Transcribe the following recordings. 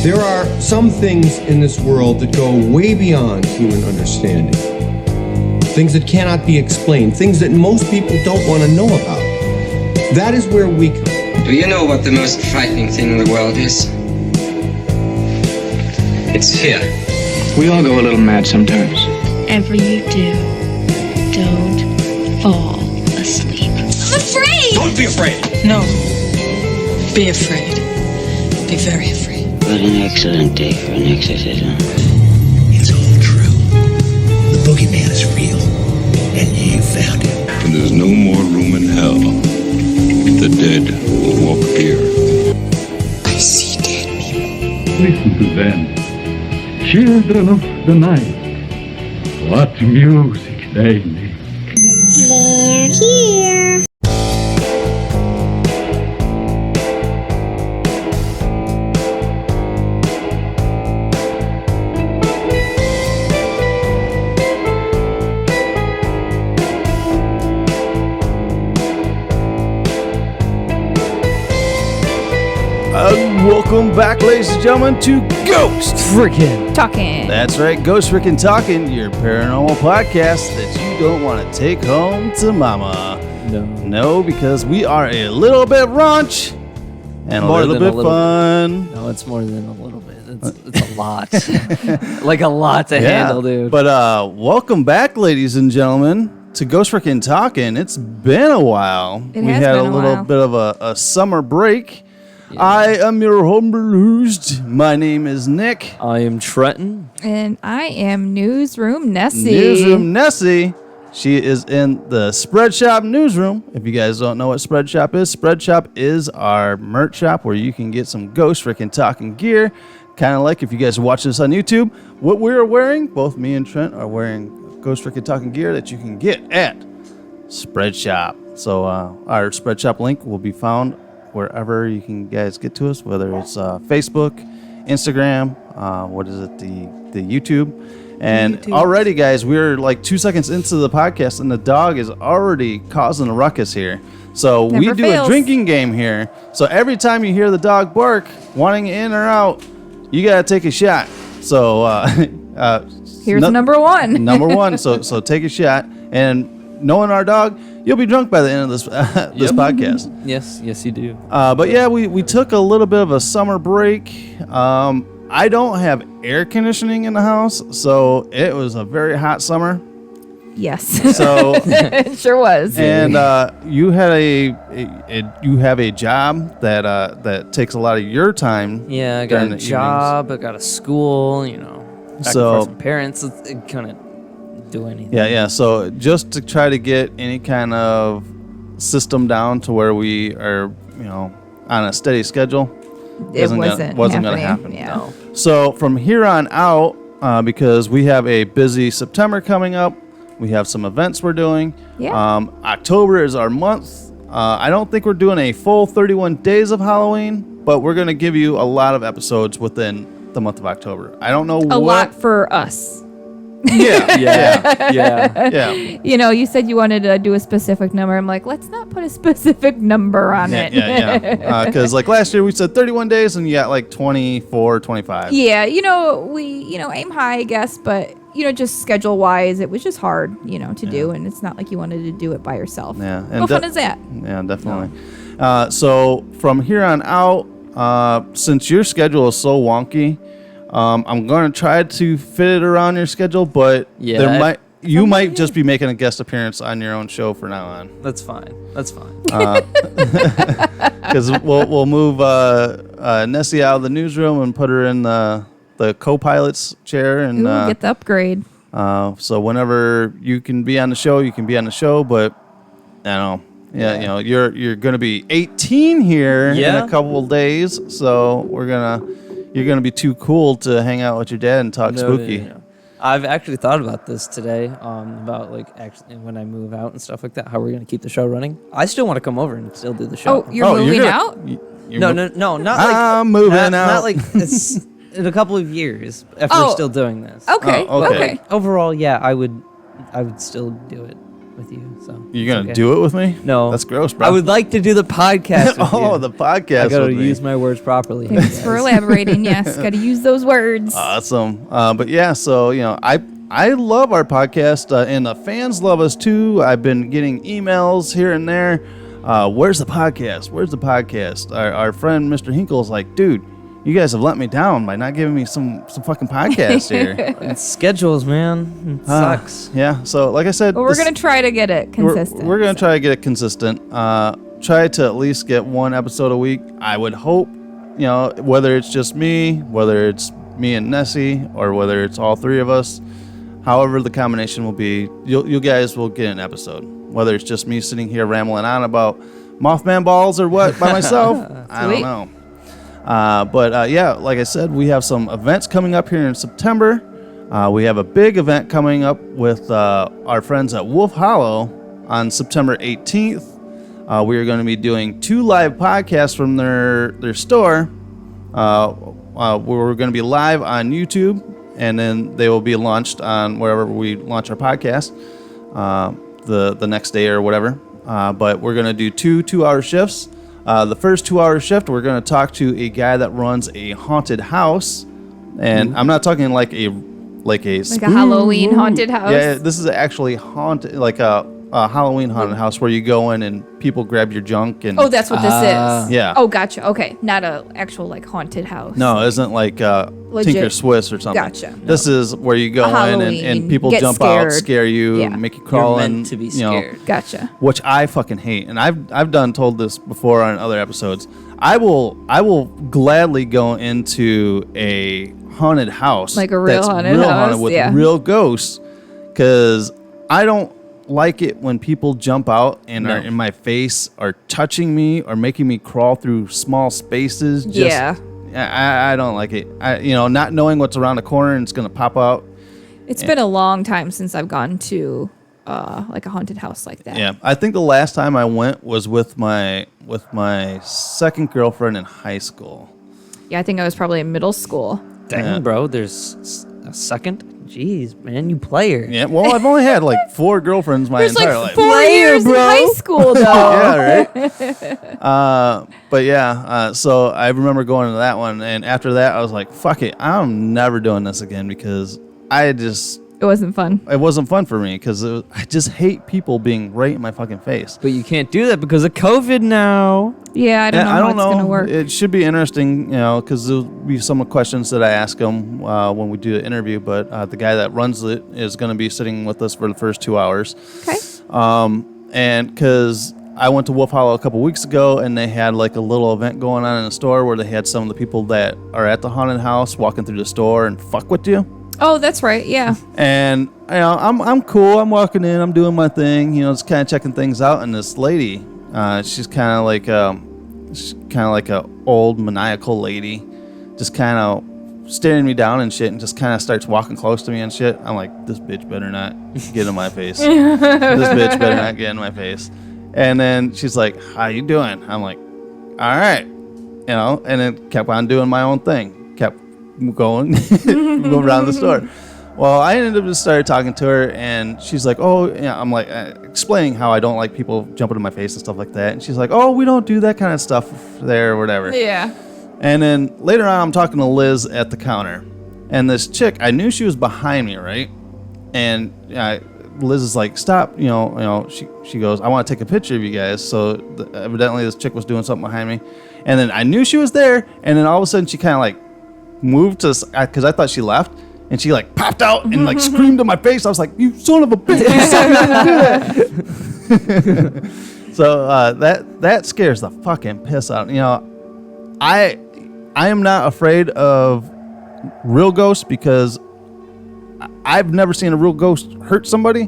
There are some things in this world that go way beyond human understanding. Things that cannot be explained, things that most people don't want to know about. That is where we come. Do you know what the most frightening thing in the world is? It's fear. We all go a little mad sometimes. Whatever you do, don't fall asleep. I'm afraid! Don't be afraid! No. Be afraid. Be very afraid. What an excellent day for an exorcism. It's all true. The boogeyman is real. And you found him. And there's no more room in hell. The dead will walk the earth. I see dead people. Listen to them. Children of the night. What music they make. They're here. Welcome back, ladies and gentlemen, to Ghost Frickin' Talking. That's right, Ghost Frickin' Talking, your paranormal podcast that you don't want to take home to mama. No, because we are a little bit raunch and a little bit fun. No, it's more than a little bit. It's a lot. Like a lot to handle, dude. But welcome back, ladies and gentlemen, to Ghost Frickin' Talking. It's been a while. We had a little bit of a summer break. Yeah. I am your host. My name is Nick. I am Trenton. And I am Newsroom Nessie. Newsroom Nessie. She is in the Spread Shop newsroom. If you guys don't know what Spread Shop is our merch shop where you can get some Ghost Frickin' Talking gear. Kind of like if you guys are watching this on YouTube, what we're wearing, both me and Trent are wearing Ghost Frickin' Talking gear that you can get at Spread Shop. So our Spread Shop link will be found wherever you can guys get to us, whether it's Facebook, Instagram, the YouTube. And already, guys, we're like 2 seconds into the podcast, and the dog is already causing a ruckus here. So we do a drinking game here. So every time you hear the dog bark, wanting in or out, you got to take a shot. So here's number one. Number one. So take a shot. And knowing our dog, you'll be drunk by the end of this podcast. Yes, you do. But yeah, we took a little bit of a summer break. I don't have air conditioning in the house, so it was a very hot summer. Yes. So it sure was. And you had you have a job that takes a lot of your time. Yeah, I got a job. I got a school. Back and forth from parents. It kind of do anything. Yeah. So just to try to get any kind of system down to where we are, on a steady schedule, wasn't going to happen. Yeah. No. So from here on out, because we have a busy September coming up, we have some events we're doing. Yeah. October is our month. I don't think we're doing a full 31 days of Halloween, but we're going to give you a lot of episodes within the month of October. I don't know a lot for us. Yeah. You said you wanted to do a specific number. I'm like, let's not put a specific number on it. Yeah. Because like last year we said 31 days and you got like 24, 25. Yeah, we aim high, I guess, but just schedule wise, it was just hard, to do, and it's not like you wanted to do it by yourself. Yeah. How fun is that? Yeah, definitely. No. So from here on out, since your schedule is so wonky, I'm going to try to fit it around your schedule, but you might just be making a guest appearance on your own show from now on. That's fine. Because we'll move Nessie out of the newsroom and put her in the co-pilot's chair and get the upgrade. So whenever you can be on the show, you can be on the show. But I don't know. You're going to be 18 here in a couple of days, so you're going to be too cool to hang out with your dad and talk spooky. No. I've actually thought about this today, about actually when I move out and stuff like that, how we're going to keep the show running. I still want to come over and still do the show. Oh, you're moving out? No, not like I'm moving out. Not like this in a couple of years after we're still doing this. Okay. But overall, yeah, I would still do it. with you. So You're going to do it with me? No. That's gross, bro. I would like to do the podcast with you. The podcast I got to with me. use my words properly. Thanks for elaborating. Yes, got to use those words. Awesome. But yeah, so, I love our podcast, and the fans love us too. I've been getting emails here and there. Where's the podcast? Where's the podcast? Our friend Mr. Hinkle's like, dude, you guys have let me down by not giving me some fucking podcast here. It's schedules, man. It sucks. Yeah. So like I said, But we're going to try to get it consistent. We're going to try to get it consistent. Try to at least get one episode a week. I would hope, whether it's just me, whether it's me and Nessie, or whether it's all three of us, however the combination will be, you guys will get an episode. Whether it's just me sitting here rambling on about Mothman balls or what by myself, I don't know. But yeah, like I said, we have some events coming up here in September. We have a big event coming up with our friends at Wolf Hollow on September 18th. We are going to be doing 2 live podcasts from their store. We're going to be live on YouTube, and then they will be launched on wherever we launch our podcast the next day or whatever. But we're going to do 2 2-hour shifts. The first 2-hour shift, we're going to talk to a guy that runs a haunted house, and I'm not talking like a Halloween haunted house. Yeah, this is actually haunted, like a Halloween haunted house where you go in and people grab your junk and. Oh, that's what this is. Yeah. Oh, gotcha. Okay, not a actual like haunted house. No, it isn't like Tinker Swiss or something. Gotcha. This is where you go in and people jump out, scare you, and make you crawl You're in. meant to be scared. Gotcha. Which I fucking hate, and I've told this before on other episodes. I will gladly go into a haunted house, like a real haunted house, with real ghosts, because I don't like it when people jump out and are in my face or touching me or making me crawl through small spaces. I don't like it. Not knowing what's around the corner and it's gonna pop out. It's been a long time since I've gone to like a haunted house like that. Yeah, I think the last time I went was with my second girlfriend in high school. Yeah, I think I was probably in middle school. Dang, bro, there's a second. Jeez, man, you player. Yeah, well, I've only had like 4 girlfriends my entire life. 4 years in high school, though. Yeah, right. But yeah, so I remember going to that one, and after that, I was like, "Fuck it, I'm never doing this again," because it wasn't fun. It wasn't fun for me because I just hate people being right in my fucking face. But you can't do that because of COVID now. Yeah, I don't know how it's going to work. It should be interesting, because there'll be some questions that I ask them when we do the interview. But the guy that runs it is going to be sitting with us for the first 2 hours. Okay. And because I went to Wolf Hollow a couple weeks ago, and they had like a little event going on in the store where they had some of the people that are at the haunted house walking through the store and fuck with you. Oh, that's right. Yeah. And I'm cool. I'm walking in. I'm doing my thing. Just kind of checking things out. And this lady, she's kind of like a old maniacal lady, just kind of staring me down and shit, and just kind of starts walking close to me and shit. I'm like, this bitch better not get in my face. This bitch better not get in my face. And then she's like, how you doing? I'm like, all right. And then kept on doing my own thing. Kept going around the store. Well, I ended up just started talking to her, and she's like, oh, yeah. I'm like explaining how I don't like people jumping in my face and stuff like that. And she's like, oh, we don't do that kind of stuff there or whatever. Yeah. And then later on, I'm talking to Liz at the counter, and this chick, I knew she was behind me, right? And Liz is like, stop, she goes, I want to take a picture of you guys. So evidently this chick was doing something behind me, and then I knew she was there, and then all of a sudden she kind of like moved to, because I thought she left, and she like popped out and like screamed in my face. I was like, you son of a bitch. So that scares the fucking piss out. I am not afraid of real ghosts because I've never seen a real ghost hurt somebody.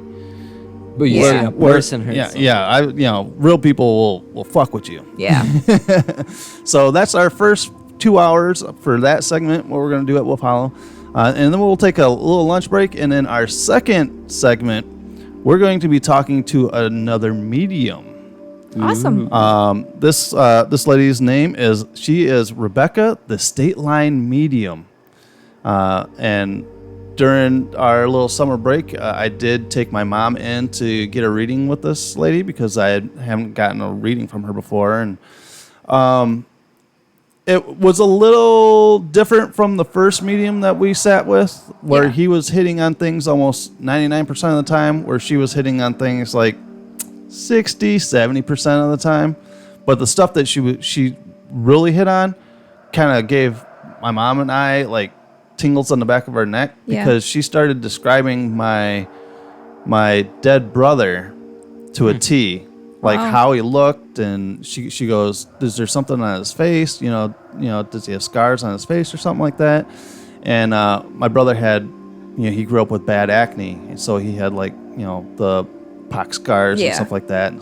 But you see a person hurt somebody. Yeah, real people will fuck with you. Yeah. So that's our first 2 hours for that segment, what we're going to do at Wolf Hollow. And then we'll take a little lunch break. And then our second segment, we're going to be talking to another medium. Awesome. This lady's name is Rebecca, the State Line Medium. And during our little summer break, I did take my mom in to get a reading with this lady because I haven't gotten a reading from her before, and it was a little different from the first medium that we sat with, where he was hitting on things almost 99% of the time, where she was hitting on things like 60, 70% of the time. But the stuff that she really hit on kind of gave my mom and I like tingles on the back of our neck because she started describing my dead brother to a T, like how he looked, and she goes, "Is there something on his face? You know, does he have scars on his face or something like that?" And my brother had, he grew up with bad acne, and so he had like the pox scars and stuff like that.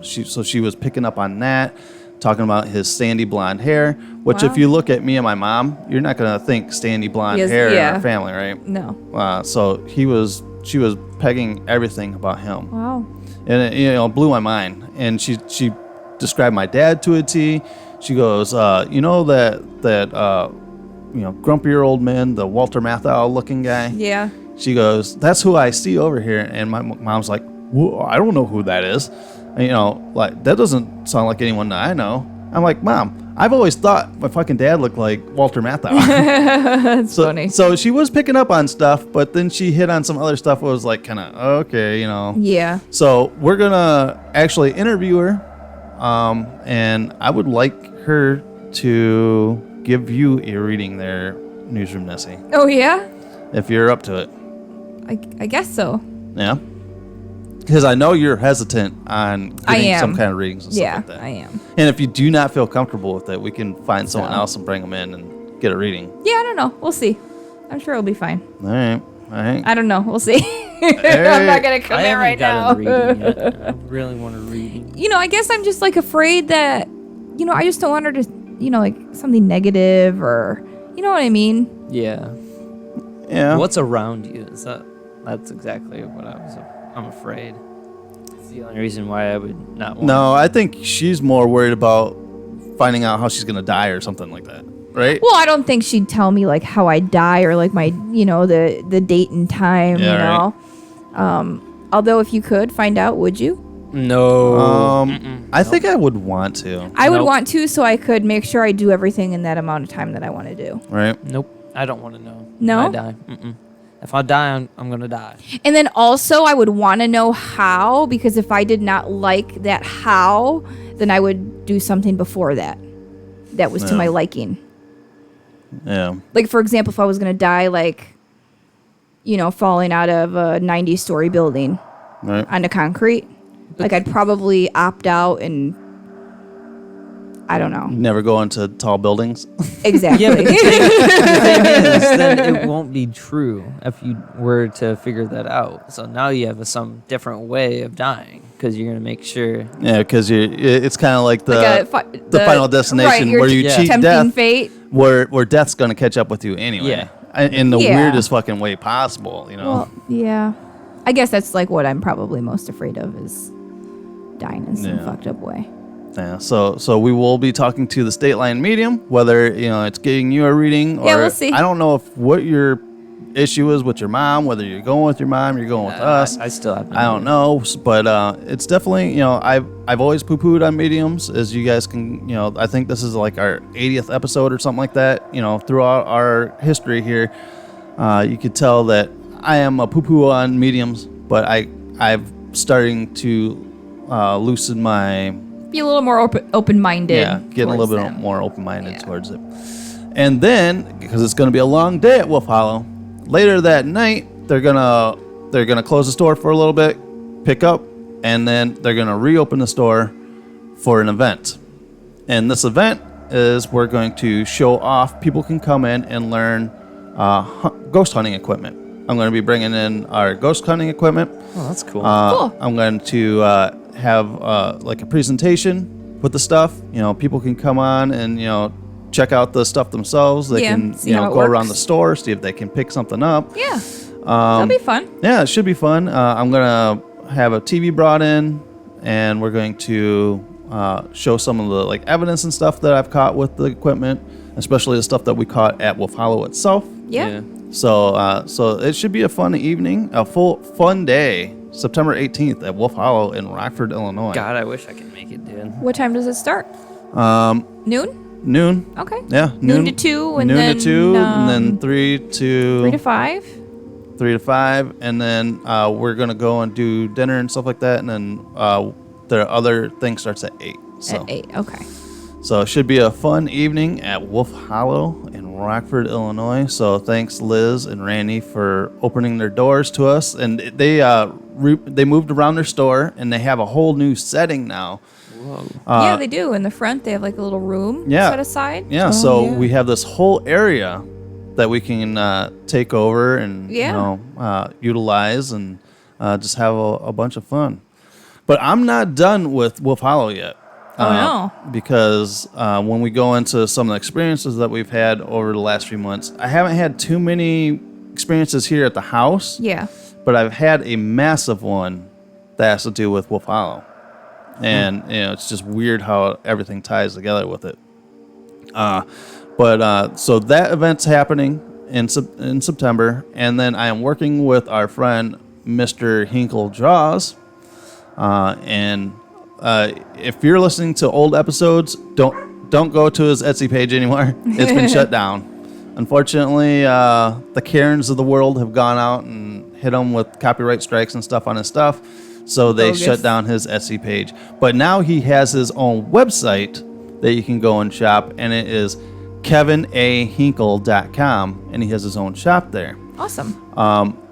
She was picking up on that, talking about his sandy blonde hair, which if you look at me and my mom, you're not gonna think sandy blonde hair in our family, right? No. So she was pegging everything about him. Wow. And it blew my mind. And she described my dad to a T. She goes, that grumpier old man, the Walter Matthau looking guy. Yeah. She goes, "That's who I see over here." And my mom's like, "Whoa, I don't know who that is." And, like, that doesn't sound like anyone that I know. I'm like, "Mom, I've always thought my fucking dad looked like Walter Matthau." That's funny. So she was picking up on stuff, but then she hit on some other stuff that was like kind of, okay, Yeah. So we're going to actually interview her, and I would like her to give you a reading there, Newsroom Nessie. Oh, yeah? If you're up to it. I guess so. Yeah? Because I know you're hesitant on getting some kind of readings and stuff like that. I am. And if you do not feel comfortable with it, we can find someone else and bring them in and get a reading. Yeah, I don't know. We'll see. I'm sure it'll be fine. All right. I don't know. We'll see. I'm not going to come in right now. I haven't gotten a reading yet. I really want a reading. I guess I'm just like afraid that, I just don't want her to, like something negative or, you know what I mean? Yeah. Yeah. What's around you? That's exactly what I'm afraid. It's the only reason why I would not want No, I think she's more worried about finding out how she's going to die or something like that. Right? Well, I don't think she'd tell me like how I die or like my, the date and time, Right. Although if you could find out, would you? No. I think I would want to. I would want to, so I could make sure I do everything in that amount of time that I want to do. Right? Nope. I don't want to know. No? When I die. If I die, I'm going to die. And then also I would want to know how, because if I did not like that how, then I would do something before that was to my liking. Yeah. Like, for example, if I was going to die, like, falling out of a 90-story building onto concrete, like, I'd probably opt out and, I don't know. Never go into tall buildings. Exactly. Yeah, but the thing is, then it won't be true if you were to figure that out. So now you have some different way of dying because you're going to make sure. Yeah, because it's kind of like the the final destination right, where you cheat tempting death, fate. where death's going to catch up with you anyway. Yeah. In the weirdest fucking way possible, Well, yeah. I guess that's like what I'm probably most afraid of is dying in some fucked up way. Yeah, so we will be talking to the State Line Medium, whether it's getting you a reading or we'll see. I don't know what your issue is with your mom, whether you're going with your mom, you're going with us. I still have. I don't know, but it's definitely I've always poo-pooed on mediums, as you guys can I think this is like our 80th episode or something like that. Throughout our history here, you could tell that I am a poo-poo on mediums, but I'm starting to loosen my. Be a little more open-minded. Yeah, getting a little bit them. more open-minded towards it. And then, because it's going to be a long day at Wolf Hollow, later that night they're gonna close the store for a little bit, pick up, and then they're gonna reopen the store for an event. And this event is we're going to show off. People can come in and learn ghost hunting equipment. I'm going to be bringing in our ghost hunting equipment. Oh, that's cool. Cool. I'm going to have like a presentation with the stuff. People can come on and check out the stuff themselves. They can go around the store, see if they can pick something up. Yeah, that'll be fun. Yeah, it should be fun. I'm gonna have a TV brought in, and we're going to show some of the like evidence and stuff that I've caught with the equipment, especially the stuff that we caught at Wolf Hollow itself. Yeah. So it should be a fun evening, a full fun day, September 18th at Wolf Hollow in Rockford, Illinois. God, I wish I could make it, dude. What time does it start? Noon? Noon. Okay. Yeah, Noon to 2, and noon then to 2, and then 3 to 3 to 5. 3 to 5, and then we're gonna go and do dinner and stuff like that, and then the other thing starts at 8. So. At 8, okay. So it should be a fun evening at Wolf Hollow in Rockford, Illinois. So thanks Liz and Randy for opening their doors to us, and they moved around their store, and they have a whole new setting now. Whoa. Yeah, they do. In the front, they have like a little room set aside. Yeah, we have this whole area that we can take over and utilize and just have a bunch of fun. But I'm not done with Wolf Hollow yet. No. Because when we go into some of the experiences that we've had over the last few months, I haven't had too many experiences here at the house. Yeah. But I've had a massive one that has to do with Wolf Hollow. And, it's just weird how everything ties together with it. So that event's happening in September. And then I am working with our friend, Mr. Hinkle Draws. If you're listening to old episodes, don't go to his Etsy page anymore. It's been shut down. Unfortunately, the Karens of the world have gone out and hit him with copyright strikes and stuff on his stuff. So they shut down his Etsy page. But now he has his own website that you can go and shop, and it is kevinahinkle.com, and he has his own shop there. Awesome.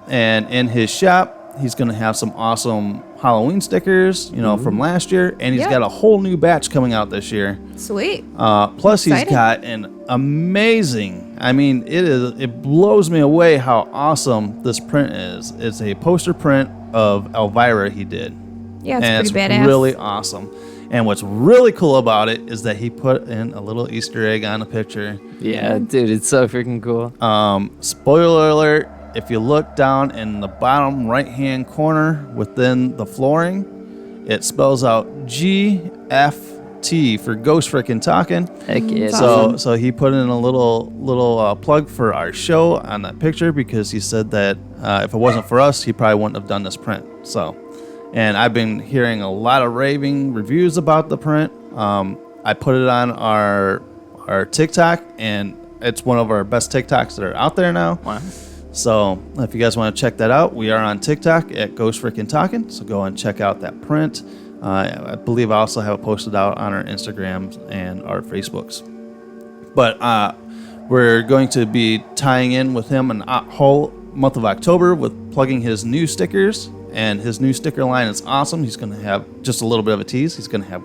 And in his shop, he's going to have some awesome Halloween stickers, from last year, and he's got a whole new batch coming out this year. Sweet. Plus, he's got an amazing. I mean, it blows me away how awesome this print is. It's a poster print of Elvira he did. Yeah, it's and pretty it's badass. Really awesome. And what's really cool about it is that he put in a little Easter egg on the picture. Yeah, dude, it's so freaking cool. Spoiler alert. If you look down in the bottom right-hand corner within the flooring, it spells out GFT for Ghost Frickin' Talking. Heck yeah. So he put in a little plug for our show on that picture because he said that if it wasn't for us, he probably wouldn't have done this print. And I've been hearing a lot of raving reviews about the print. I put it on our TikTok, and it's one of our best TikToks that are out there now. Wow. So if you guys want to check that out, we are on TikTok at Ghost Frickin' Talking. So go and check out that print. I believe I also have it posted out on our Instagrams and our Facebooks. But we're going to be tying in with him a whole month of October with plugging his new stickers. And his new sticker line is awesome. He's going to have just a little bit of a tease. He's going to have...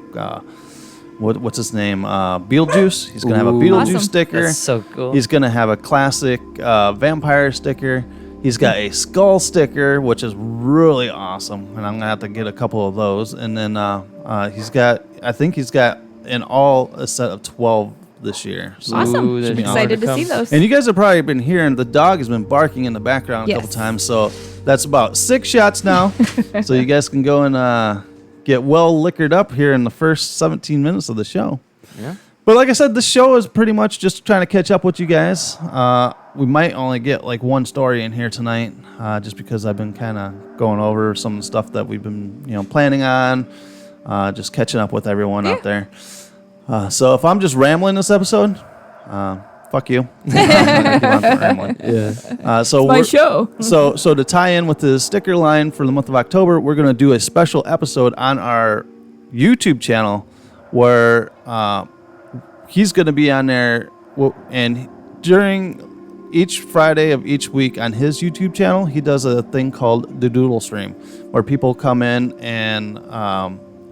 what's his name? Beetlejuice. He's going to have a Beetlejuice sticker. That's so cool. He's going to have a classic vampire sticker. He's got a skull sticker, which is really awesome. And I'm going to have to get a couple of those. And then I think he's got in all a set of 12 this year. So awesome. Excited to see those. And you guys have probably been hearing the dog has been barking in the background a couple times. So that's about 6 shots now. So you guys can go and... get well liquored up here in the first 17 minutes of the show. Yeah. But like I said, this show is pretty much just trying to catch up with you guys. We might only get like one story in here tonight, just because I've been kind of going over some of the stuff that we've been, planning on, just catching up with everyone out there. So if I'm just rambling this episode, fuck you. So it's my show. So to tie in with the sticker line for the month of October, we're going to do a special episode on our YouTube channel where he's going to be on there, and during each Friday of each week on his YouTube channel, he does a thing called the Doodle Stream, where people come in and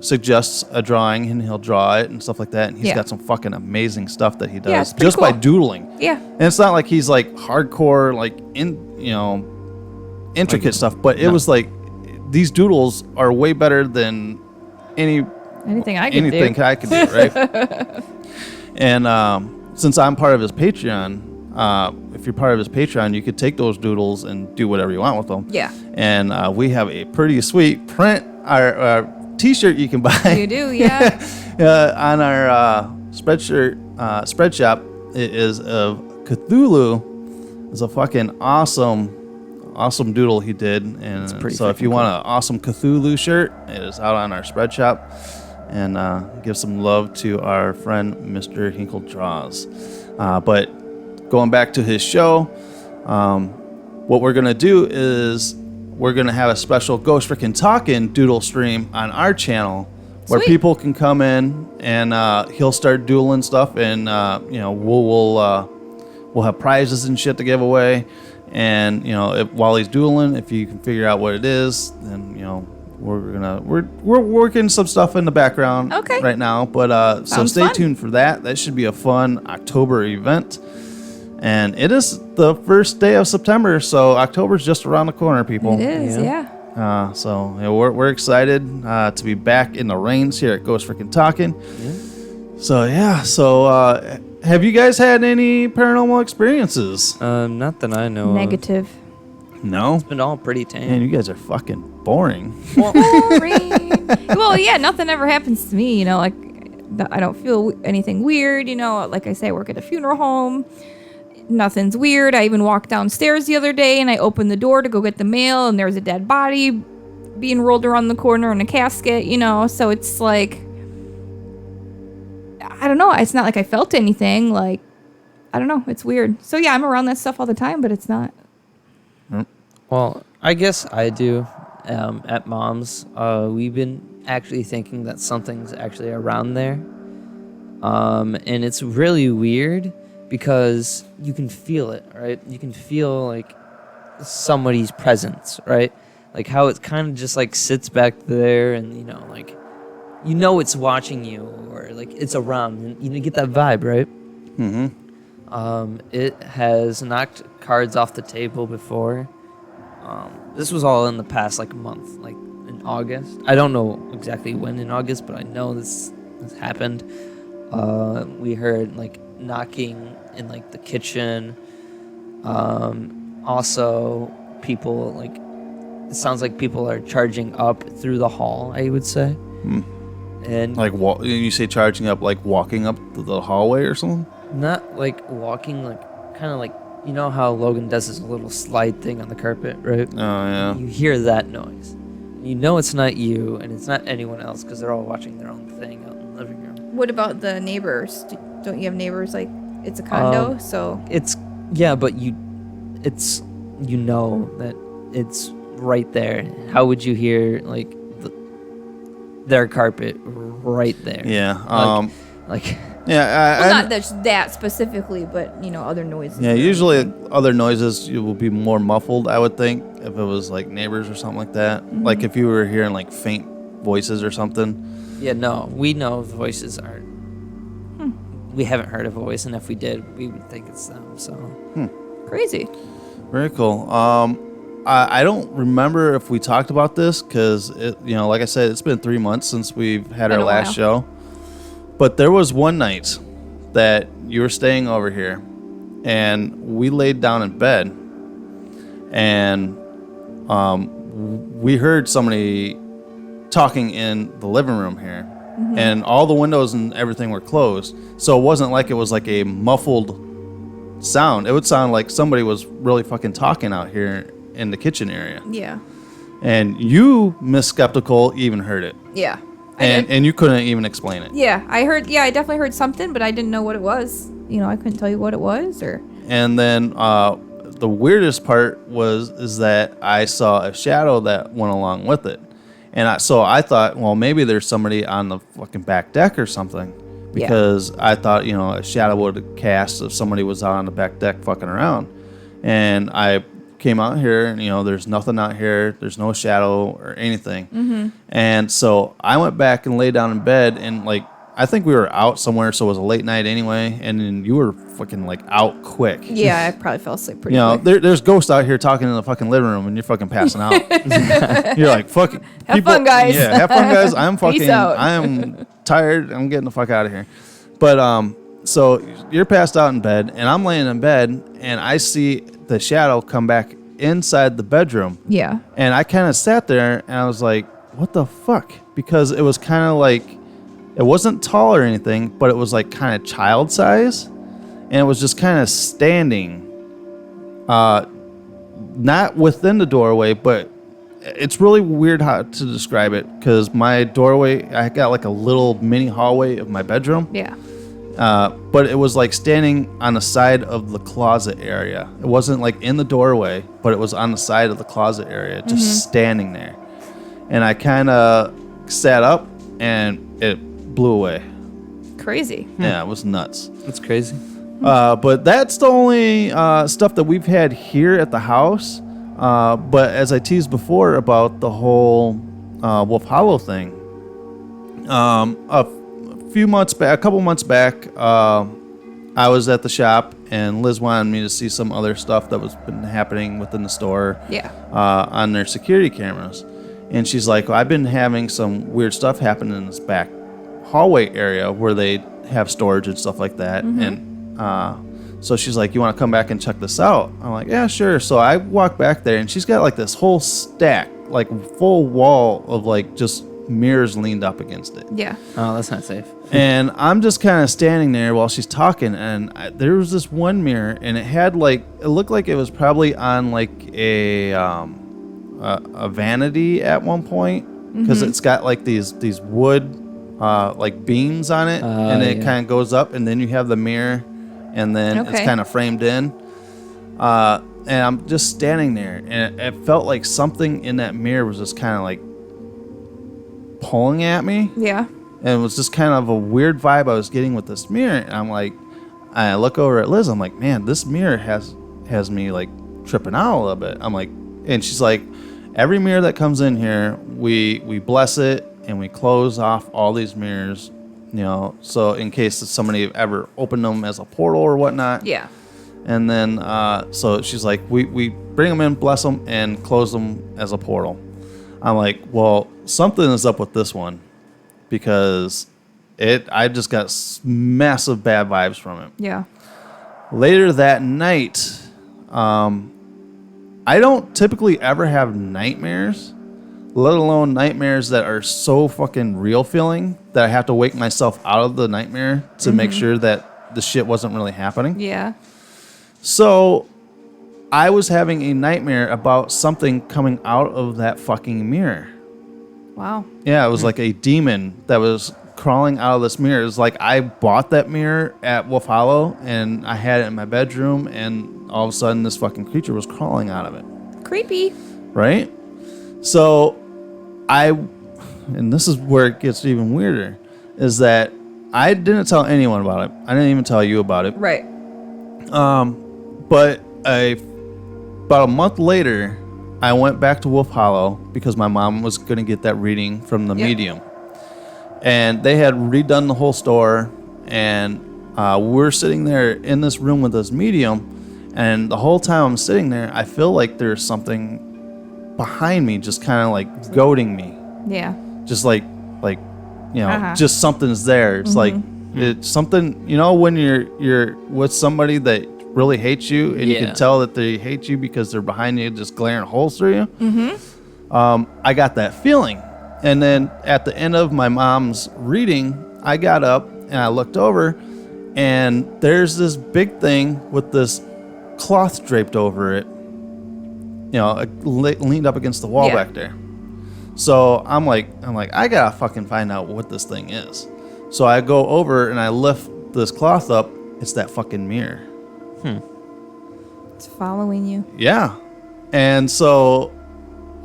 suggests a drawing, and he'll draw it and stuff like that. And he's got some fucking amazing stuff that he does just by doodling. Yeah. And it's not like he's like hardcore, like intricate stuff, but it was like these doodles are way better than anything I could do, right? And since I'm part of his Patreon, if you're part of his Patreon, you could take those doodles and do whatever you want with them. Yeah. And we have a pretty sweet print, our T-shirt you can buy. You do, yeah. On our spread shop, it is of Cthulhu, It's a fucking awesome doodle he did. And so if you want an awesome Cthulhu shirt, it is out on our spread shop. And give some love to our friend Mr. Hinkle Draws. But going back to his show, what we're going to do is we're going to have a special Ghost Frickin' Talkin' doodle stream on our channel where people can come in and he'll start doodling stuff, and we'll have prizes and shit to give away. And while he's doodling, if you can figure out what it is, then we're working some stuff in the background right now. But so stay tuned for that. That should be a fun October event. And it is the first day of September, so October's just around the corner, people. It is, yeah. So we're excited to be back in the reins here at Ghost Frickin' Talkin'. Yeah. So have you guys had any paranormal experiences? Not that I know. Negative. No? It's been all pretty tame. Man, you guys are fucking boring. Boring. Well, yeah, nothing ever happens to me, like I don't feel anything weird, like I say, I work at a funeral home. Nothing's weird. I even walked downstairs the other day and I opened the door to go get the mail, and there was a dead body being rolled around the corner in a casket, so it's like, I don't know. It's not like I felt anything. Like, I don't know. It's weird. So yeah, I'm around that stuff all the time, but it's not. Well, I guess I do. At Mom's, we've been actually thinking that something's actually around there. And it's really weird because you can feel it, right? You can feel like somebody's presence, right? Like how it kind of just like sits back there, and it's watching you, or like it's around, and you get that vibe, right? Mm-hmm. It has knocked cards off the table before. This was all in the past month, in August. I don't know exactly when in August, but I know this happened. We heard knocking in the kitchen. Also, people it sounds like people are charging up through the hall, I would say. And you say charging up, walking up the hallway or something? Not walking, kind of how Logan does his little slide thing on the carpet, right? Oh yeah. You hear that noise. It's not you, and it's not anyone else because they're all watching their own thing out in the living room. What about the neighbors? Don't you have neighbors? It's a condo, so it's but it's that it's right there. How would you hear their carpet right there? Yeah. not that specifically, but other noises. Yeah, usually other noises will be more muffled, I would think, if it was neighbors or something like that. Mm-hmm. If you were hearing faint voices or something. Yeah, no, we know the voices aren't. We haven't heard a voice, and if we did, we would think it's them. So crazy. Very cool. I don't remember if we talked about this because like I said, it's been 3 months since we've had our last show. But there was one night that you were staying over here, and we laid down in bed, and we heard somebody talking in the living room here, and all the windows and everything were closed. So it wasn't like it was a muffled sound. It would sound like somebody was really fucking talking out here in the kitchen area. Yeah. And you, Miss Skeptical, even heard it. Yeah. And you couldn't even explain it. Yeah, I definitely heard something, but I didn't know what it was. I couldn't tell you what it was, or. And then the weirdest part is that I saw a shadow that went along with it, and I thought, well, maybe there's somebody on the fucking back deck or something, because I thought a shadow would have cast if somebody was out on the back deck fucking around, and I came out here and there's nothing out here, there's no shadow or anything. And so I went back and lay down in bed, and I think we were out somewhere, so it was a late night anyway, and then you were fucking out quick. Yeah, I probably fell asleep pretty quick. There's ghosts out here talking in the fucking living room, and you're fucking passing out. You're like, fucking have fun, guys. Yeah, have fun, guys. I'm fucking Peace out. I am tired. I'm getting the fuck out of here. But so you're passed out in bed, and I'm laying in bed, and I see the shadow come back inside the bedroom. Yeah. And I kind of sat there, and I was like, what the fuck? Because it was kind of it wasn't tall or anything, but it was kind of child size, and it was just kind of standing not within the doorway, but it's really weird how to describe it because my doorway, I got like a little mini hallway of my bedroom. Yeah. But it was like standing on the side of the closet area. It wasn't like in the doorway, but it was on the side of the closet area, just standing there. And I kind of sat up and it blew away. Crazy. Yeah, it was nuts. That's crazy. But that's the only stuff that we've had here at the house. But as I teased before about the whole Wolf Hollow thing, a couple months back, I was at the shop and Liz wanted me to see some other stuff that was been happening within the store. Yeah. On their security cameras, and she's like, well, I've been having some weird stuff happen in this back hallway area where they have storage and stuff like that, and so she's like, you want to come back and check this out? I'm like, yeah, sure. So I walk back there and she's got like this whole stack, like full wall of like just mirrors leaned up against it. Yeah. Oh, that's not safe. And I'm just kind of standing there while she's talking, and there was this one mirror, and it looked like it was probably on like a vanity at one point, because it's got like these wood like beams on it, and it kind of goes up, and then you have the mirror, and then it's kind of framed in. And I'm just standing there, and it felt like something in that mirror was just kind of like pulling at me. Yeah. And it was just kind of a weird vibe I was getting with this mirror. And I'm like, I look over at Liz. I'm like, man, this mirror has me like tripping out a little bit. I'm like, and she's like, every mirror that comes in here, we bless it and we close off all these mirrors, so in case somebody ever opened them as a portal or whatnot. Yeah. And then, so she's like, we bring them in, bless them, and close them as a portal. I'm like, well, something is up with this one, because I just got massive bad vibes from it. Yeah. Later that night, I don't typically ever have nightmares, let alone nightmares that are so fucking real feeling that I have to wake myself out of the nightmare to make sure that the shit wasn't really happening. Yeah. So I was having a nightmare about something coming out of that fucking mirror. Wow. Yeah, it was like a demon that was crawling out of this mirror. It was like I bought that mirror at Wolf Hollow and I had it in my bedroom, and all of a sudden this fucking creature was crawling out of it. Creepy. Right? So and this is where it gets even weirder, is that I didn't tell anyone about it. I didn't even tell you about it. Right. But about a month later, I went back to Wolf Hollow because my mom was going to get that reading from the medium. And they had redone the whole store, and we're sitting there in this room with this medium, and the whole time I'm sitting there, I feel like there's something behind me just kind of like goading me. Yeah. Just like just something's there. It's like it's something, when you're with somebody that really hates you, and you can tell that they hate you because they're behind you just glaring holes through you. I got that feeling. And then at the end of my mom's reading, I got up and I looked over, and there's this big thing with this cloth draped over it, leaned up against the wall back there. So I'm like, I gotta fucking find out what this thing is. So I go over and I lift this cloth up. It's that fucking mirror. It's following you. Yeah. And so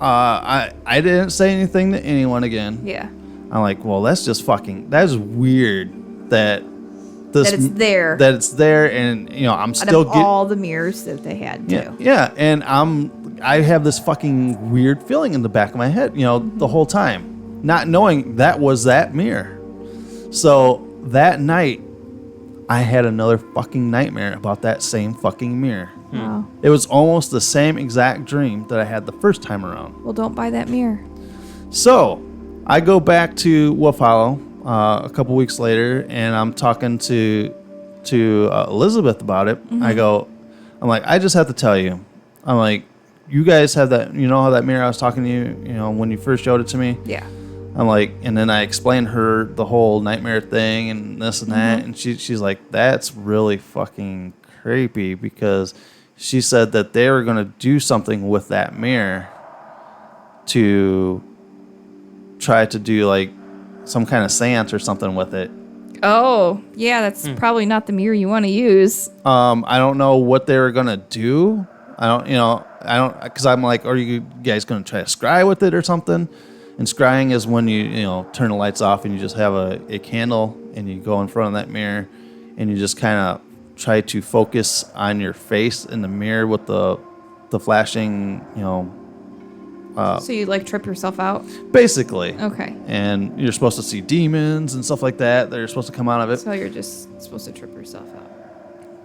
I didn't say anything to anyone again. Yeah. I'm like, well, that's weird that it's there. That it's there, and I'm still getting all the mirrors that they had too. Yeah, and I have this fucking weird feeling in the back of my head, the whole time, not knowing that was that mirror. So that night, I had another fucking nightmare about that same fucking mirror. Wow. It was almost the same exact dream that I had the first time around. Well, don't buy that mirror. So I go back to Wolf Hollow a couple weeks later, and I'm talking to Elizabeth about it. I'm like, I just have to tell you. I'm like, you guys have that, how that mirror I was talking to you, when you first showed it to me? Yeah. I'm like, and then I explained her the whole nightmare thing and this and that, and she's like, that's really fucking creepy, because she said that they were going to do something with that mirror to try to do like some kind of seance or something with it. Oh, yeah, that's probably not the mirror you want to use. I don't know what they were going to do. Because I'm like, are you guys going to try to scry with it or something? And scrying is when you turn the lights off and you just have a candle and you go in front of that mirror and you just kind of try to focus on your face in the mirror with the flashing, So you like trip yourself out? basically. Okay. And you're supposed to see demons and stuff like that. They're supposed to come out of it, So you're just supposed to trip yourself out.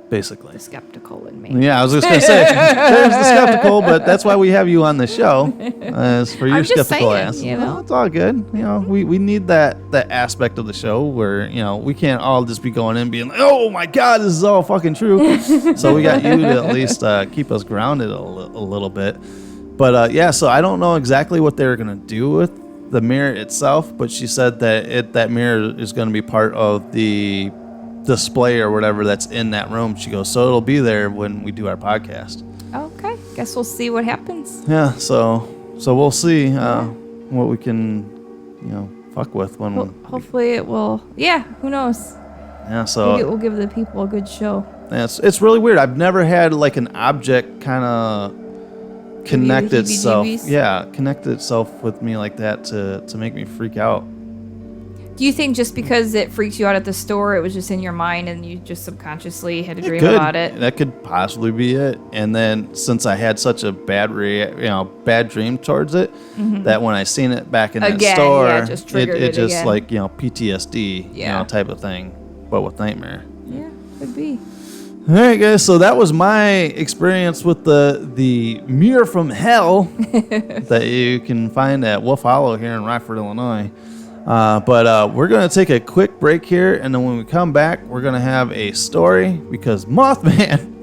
basically. The skeptical in me. Yeah, I was just going to say, there's the skeptical, but that's why we have you on the show, is for your I'm just skeptical saying, ass. you know? Well, it's all good. We need that aspect of the show where, we can't all just be going in being like, oh my God, this is all fucking true. So we got you to at least keep us grounded a little bit. But so I don't know exactly what they were going to do with the mirror itself, but she said that mirror is going to be part of the display or whatever that's in that room. She goes, so it'll be there when we do our podcast. Okay. Guess we'll see what happens. Yeah, so we'll see what we can, fuck with when hopefully it will. Yeah, who knows? Yeah, so Maybe it will give the people a good show. Yeah, it's really weird. I've never had like an object kind of connect itself. Yeah, connect itself with me like that to make me freak out. Do you think just because it freaks you out at the store, it was just in your mind and you just subconsciously had a dream about it? That could possibly be it. And then since I had such a bad dream towards it, that when I seen it back in that store, yeah, just triggered it just again. like PTSD, type of thing, but with nightmare. Yeah, could be. All right, guys. So that was my experience with the mirror from hell that you can find at Wolf Hollow here in Rockford, Illinois. But we're going to take a quick break here, and then when we come back, we're going to have a story because Mothman,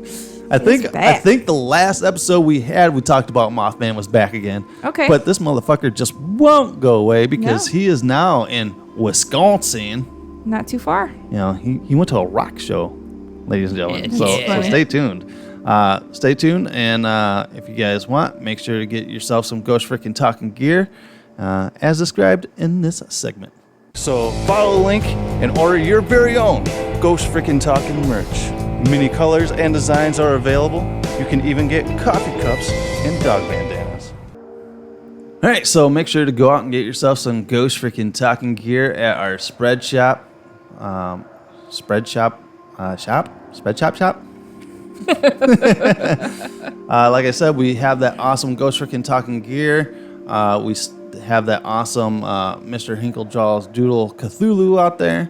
I think the last episode we talked about Mothman was back again. Okay. But this motherfucker just won't go away because he is now in Wisconsin. Not too far. He went to a rock show, ladies and gentlemen. So stay tuned. Stay tuned, and if you guys want, make sure to get yourself some Ghost Frickin' Talking gear. As described in this segment. So follow the link and order your very own Ghost Frickin' Talking merch. Many colors and designs are available. You can even get coffee cups and dog bandanas. All right, so make sure to go out and get yourself some Ghost Frickin' Talking gear at our Spread Shop. Spread Shop. Like I said, we have that awesome Ghost Frickin' Talking gear. We have that awesome Mr. Hinkeljaw's Doodle Cthulhu out there.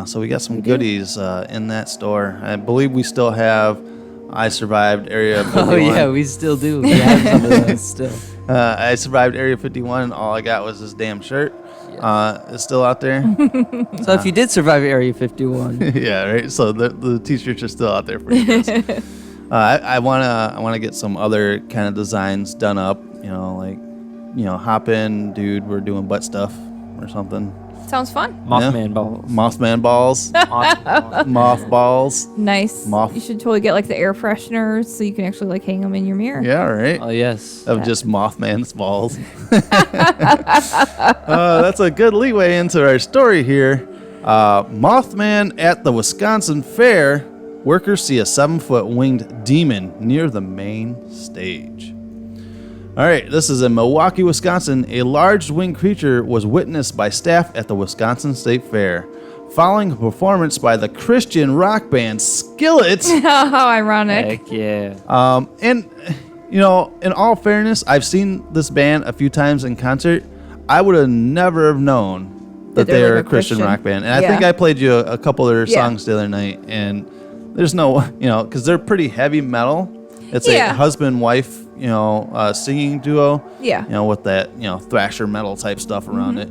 So we got some goodies in that store. I believe we still have I Survived Area 51. Oh, yeah, we still do. We have some of those still. I Survived Area 51, and all I got was this damn shirt. It's still out there. So if you did survive Area 51. Yeah, right? So the t-shirts are still out there for you guys. I wanna get some other kind of designs done up, hop in, dude, we're doing butt stuff or something. Sounds fun. Mothman balls. Mothman balls. Moth balls. Nice. You should totally get like the air fresheners so you can actually like hang them in your mirror. Yeah, right. Oh, yes. Of just Mothman's balls. That's a good leeway into our story here. Mothman at the Wisconsin Fair. Workers see a 7-foot winged demon near the main stage. All right, this is in Milwaukee, Wisconsin. A large winged creature was witnessed by staff at the Wisconsin State Fair. Following a performance by the Christian rock band Skillet. How ironic. Heck yeah. And, in all fairness, I've seen this band a few times in concert. I would have never have known that they were a Christian rock band. And I think I played you a couple of their songs the other night. And there's no, because they're pretty heavy metal. It's a husband-wife, singing duo. Yeah. With that, thrasher metal type stuff around it.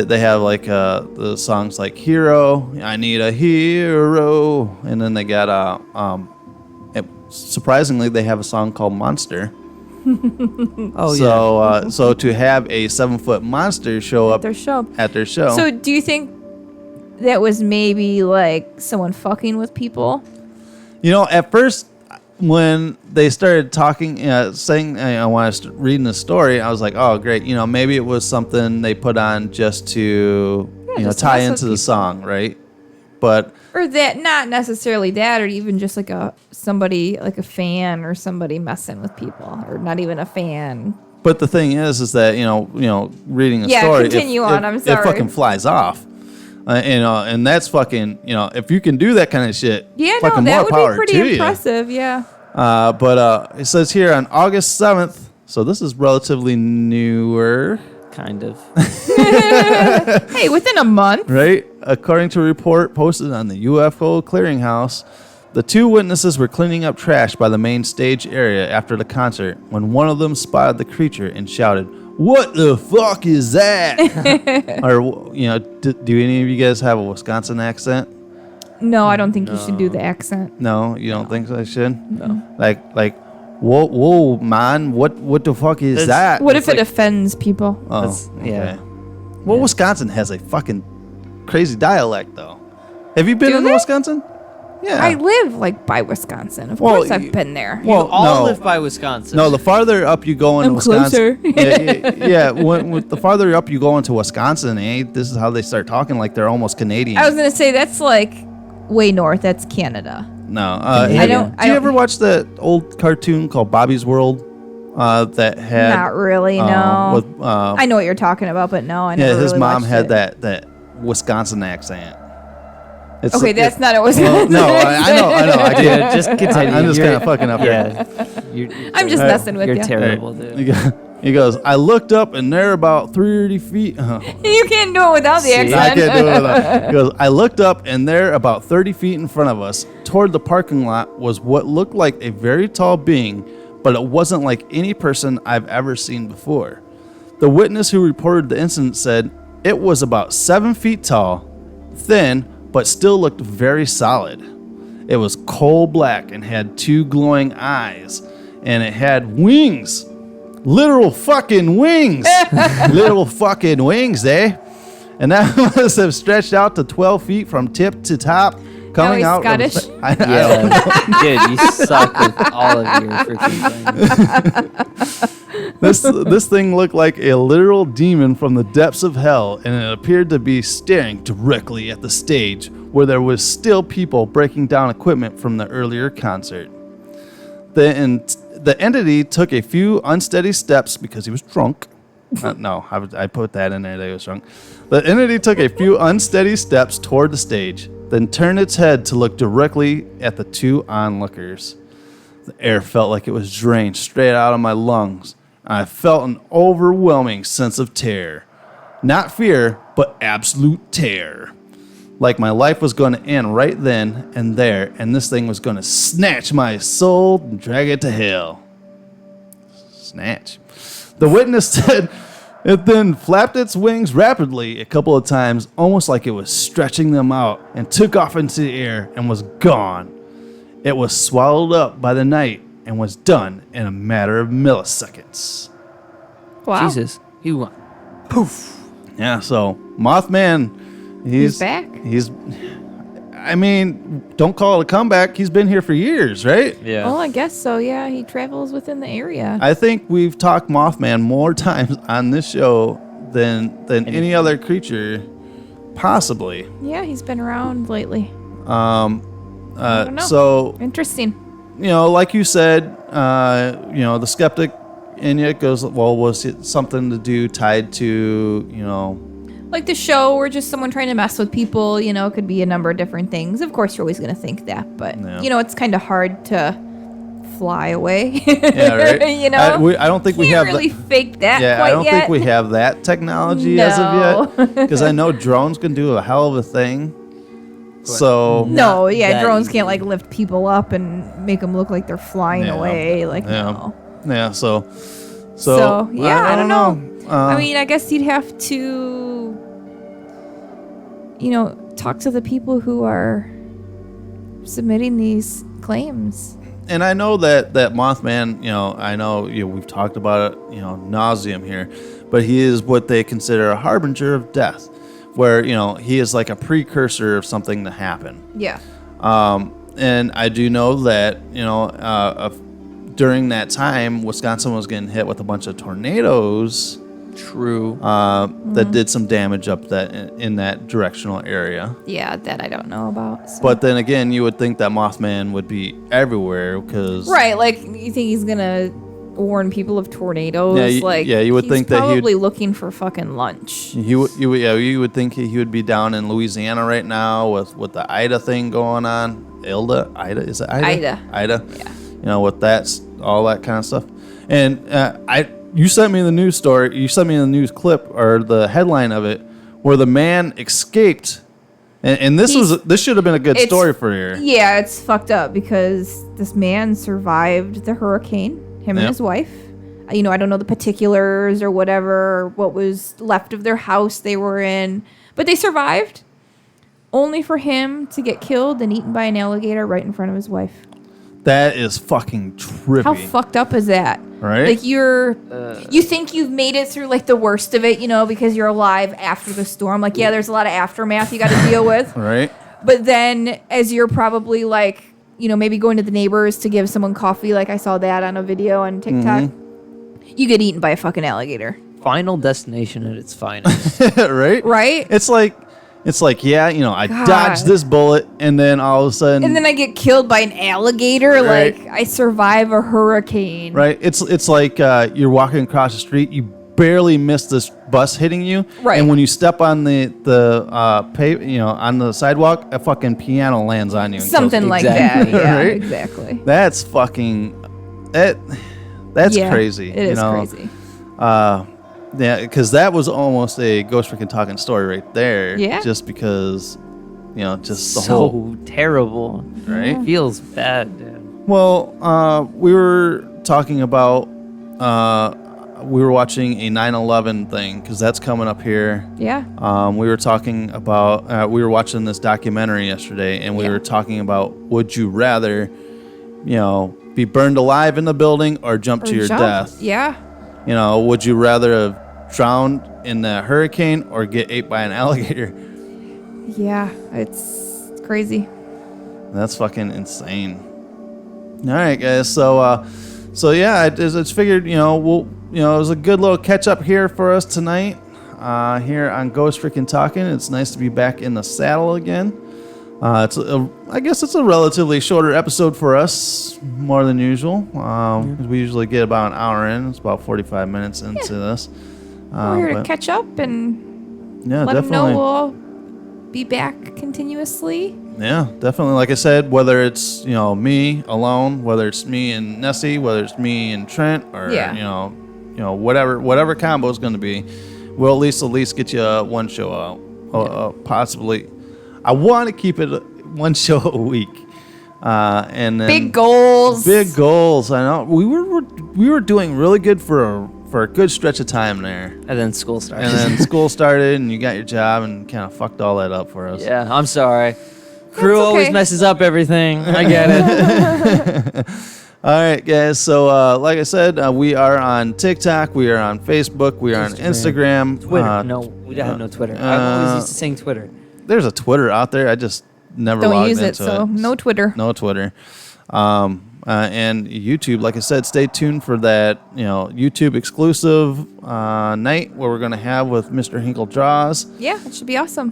They have like the songs like "Hero," "I Need a Hero," and then they got surprisingly they have a song called "Monster." So to have a 7-foot monster show up at their show. So do you think that was maybe like someone fucking with people? At first when they started talking, saying, when I was reading the story, I was like, oh, great. Maybe it was something they put on just to, just tie mess with into the people. song, right? But Or that, not necessarily that, or even just like somebody, like a fan or somebody messing with people, or not even a fan. But the thing is that reading a Yeah, story, continue on, I'm it sorry. fucking flies off, and that's fucking, if you can do that kind of shit, Yeah, no, fucking that more would power be pretty to you. impressive. Yeah. But it says here on August 7th, so this is relatively newer. Kind of. Hey, within a month. Right? According to a report posted on the UFO Clearinghouse, the two witnesses were cleaning up trash by the main stage area after the concert when one of them spotted the creature and shouted, "What the fuck is that?" Or, do any of you guys have a Wisconsin accent? No, I don't think you should do the accent. No, you don't think I should? No. Like, whoa, man, what the fuck is that? What if it offends people? Oh, yeah. Well, Wisconsin has a fucking crazy dialect, though. Have you been Do in they? Wisconsin? Yeah. I live by Wisconsin. Of Well, course, I've been there. You all live by Wisconsin. No, the farther up you go into I'm Wisconsin, closer. yeah. When the farther up you go into Wisconsin, this is how they start talking like they're almost Canadian. I was gonna say that's like way north. That's Canada. No, I don't. Do you ever watch that old cartoon called Bobby's World? That had Not really. No. with, I know what you're talking about, but no, I yeah, never his really mom watched had it. that Wisconsin accent. It's Okay, that's not a Wisconsin. Well, no, I know. I Dude, get just continue. I'm just You're- kind of fucking up Yeah. here. I'm just messing with You're you. terrible, dude. He goes, I looked up and they're about 30 feet. You can't do it without the accent. I can't do it without. He goes, I looked up and there about 30 feet in front of us toward the parking lot was what looked like a very tall being, but it wasn't like any person I've ever seen before. The witness who reported the incident said it was about 7 feet tall, thin, but still looked very solid. It was coal black and had two glowing eyes, and it had wings. Literal fucking wings. Little fucking wings, eh? And that must have stretched out to 12 feet from tip to top. Coming he's out Scottish? I don't know. Dude, you suck with all of your freaking things. This thing looked like a literal demon from the depths of hell, and it appeared to be staring directly at the stage where there was still people breaking down equipment from the earlier concert. The entity took a few unsteady steps because he was drunk. No, I put that in there that he was drunk. The entity took a few unsteady steps toward the stage, then turned its head to look directly at the two onlookers. The air felt like it was drained straight out of my lungs. I felt an overwhelming sense of terror. Not fear, but absolute terror. Like my life was going to end right then and there, and this thing was going to snatch my soul and drag it to hell. Snatch. The witness said it then flapped its wings rapidly a couple of times, almost like it was stretching them out, and took off into the air and was gone. It was swallowed up by the night and was done in a matter of milliseconds. Wow. Jesus. He went poof. Yeah, so Mothman, He's back. I mean, don't call it a comeback. He's been here for years, right? Yeah. Well, I guess so. Yeah, he travels within the area. I think we've talked Mothman more times on this show than any other creature, possibly. Yeah, he's been around lately. I don't know. So, Interesting. like you said, the skeptic in you goes, well, was it something to do tied to, Like the show or just someone trying to mess with people, it could be a number of different things. Of course, you're always going to think that, but, Yeah. it's kind of hard to fly away. Yeah, right. I don't think we Can't have really fake that Yeah, quite I don't yet. think we have that technology as of yet, because I know drones can do a hell of a thing. So No, yeah, that drones easy. can't like lift people up and make them look like they're flying away. Like, no. Yeah, so yeah, I don't know. I Um, mean, I guess you'd have to, talk to the people who are submitting these claims. and I know that Mothman, I know we've talked about it, nauseum here, but he is what they consider a harbinger of death, where he is like a precursor of something to happen. Yeah. And I do know that, during that time, Wisconsin was getting hit with a bunch of tornadoes. True. That did some damage up in that directional area. Yeah, that I don't know about. So. But then again, you would think that Mothman would be everywhere because right, like you think he's gonna warn people of tornadoes? You would think that he's probably looking for fucking lunch. You would think he would be down in Louisiana right now with the Ida thing going on. Ida, is it Ida? Ida. Yeah. With all that kind of stuff. And you sent me the news story. You sent me the news clip or the headline of it, where the man escaped, and this should have been a good story for you. Yeah, it's fucked up because this man survived the hurricane. Him and his wife. I don't know the particulars or whatever, what was left of their house they were in, but they survived. Only for him to get killed and eaten by an alligator right in front of his wife. That is fucking trippy. How fucked up is that? Right? Like you think you've made it through like the worst of it, because you're alive after the storm. Like, yeah, there's a lot of aftermath you got to deal with. Right. But then as you're probably like, maybe going to the neighbors to give someone coffee, like I saw that on a video on TikTok, you get eaten by a fucking alligator. Final destination at its finest. Right? Right? It's like, I dodged this bullet, and then all of a sudden... And then I get killed by an alligator, right. Like I survive a hurricane. Right? It's like you're walking across the street, you barely miss this bus hitting you, right? And when you step on the on the sidewalk, a fucking piano lands on you. Something like that. Yeah, right? Exactly. That's fucking... That's crazy. It is crazy. Yeah, because that was almost a Ghost Freaking Talking story right there. Yeah. Just because, just the so whole... terrible. Right? It feels bad, dude. Well, we were talking about... we were watching a 9/11 thing, because that's coming up here. Yeah. We were talking about... we were watching this documentary yesterday, and we were talking about, would you rather, be burned alive in the building or jump to your death? Yeah. Would you rather have drowned in the hurricane or get ate by an alligator? Yeah, it's crazy. That's fucking insane. All right, guys. So yeah, I just figured, it was a good little catch up here for us tonight. Here on Ghost Freaking Talking. It's nice to be back in the saddle again. I guess it's a relatively shorter episode for us, more than usual. We usually get about an hour in. It's about 45 minutes into this. We're here to catch up and let them know we'll be back continuously. Yeah, definitely. Like I said, whether it's me alone, whether it's me and Nessie, whether it's me and Trent, or whatever combo is going to be, we'll at least get you one show out, possibly. I want to keep it one show a week, and then big goals. Big goals. I know we were doing really good for a good stretch of time there, and then school started. And you got your job and kind of fucked all that up for us. Yeah, I'm sorry. Crew always messes up everything. I get it. All right, guys. So, like I said, we are on TikTok. We are on Facebook. We are on Instagram. Twitter. No, we don't have no Twitter. I always used to saying Twitter. There's a Twitter out there. I just never don't use into it. So no Twitter. No Twitter. And YouTube. Like I said, stay tuned for that. YouTube exclusive night where we're going to have with Mr. Hinkle Draws. Yeah, it should be awesome.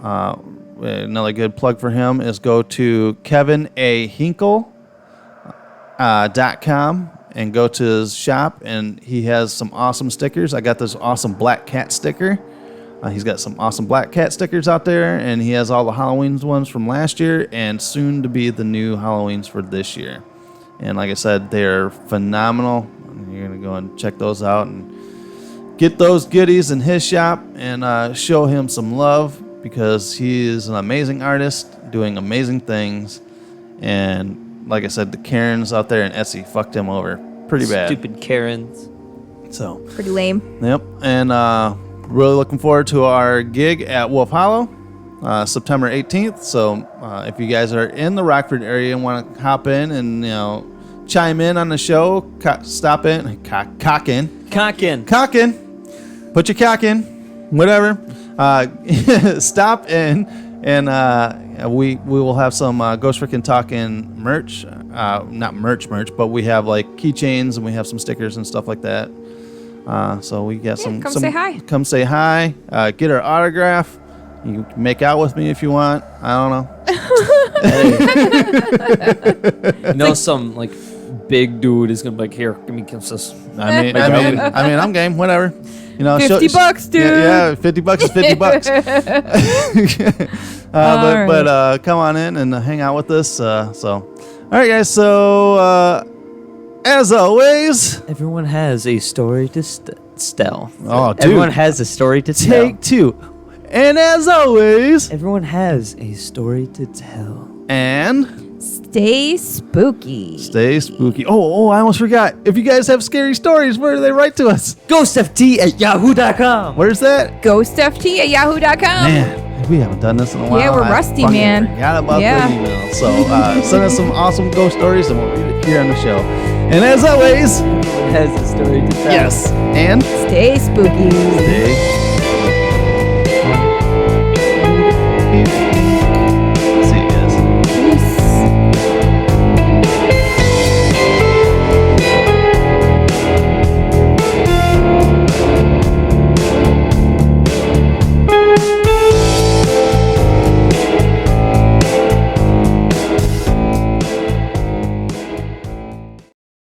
Another good plug for him is go to KevinAHinkle.com and go to his shop, and he has some awesome stickers. I got this awesome black cat sticker. He's got some awesome black cat stickers out there, and he has all the Halloween ones from last year and soon to be the new Halloweens for this year. And like I said, they're phenomenal. You're going to go and check those out and get those goodies in his shop and show him some love, because he is an amazing artist doing amazing things. And like I said, the Karens out there in Etsy fucked him over pretty bad. Stupid Karens. So pretty lame. Yep. And really looking forward to our gig at Wolf Hollow, September 18th. So if you guys are in the Rockford area and want to hop in and chime in on the show, stop in, cock in, put your cock in, whatever. Stop in And we will have some Ghost Freaking Talking merch. Not merch, but we have like keychains and we have some stickers and stuff like that. So we got some. Come say hi. Come say hi. Get our autograph. You can make out with me if you want. I don't know. Some like big dude is gonna be like, here, give me kisses. I mean, I'm game. Whatever. $50, dude. Yeah, $50 is $50. But come on in and hang out with us. All right, guys. So as always, everyone has a story to tell. Oh, dude. Everyone has a story to tell. Take two. And as always, everyone has a story to tell. And stay spooky. Stay spooky. Oh, I almost forgot. If you guys have scary stories, where do they write to us? GhostFT@yahoo.com. Where's that? GhostFT@yahoo.com. Man, we haven't done this in a while. Yeah, we're rusty, man. Forgot about the email. So send us some awesome ghost stories and we'll read it here on the show. And as always, has a story to tell. Yes. And stay spooky. Stay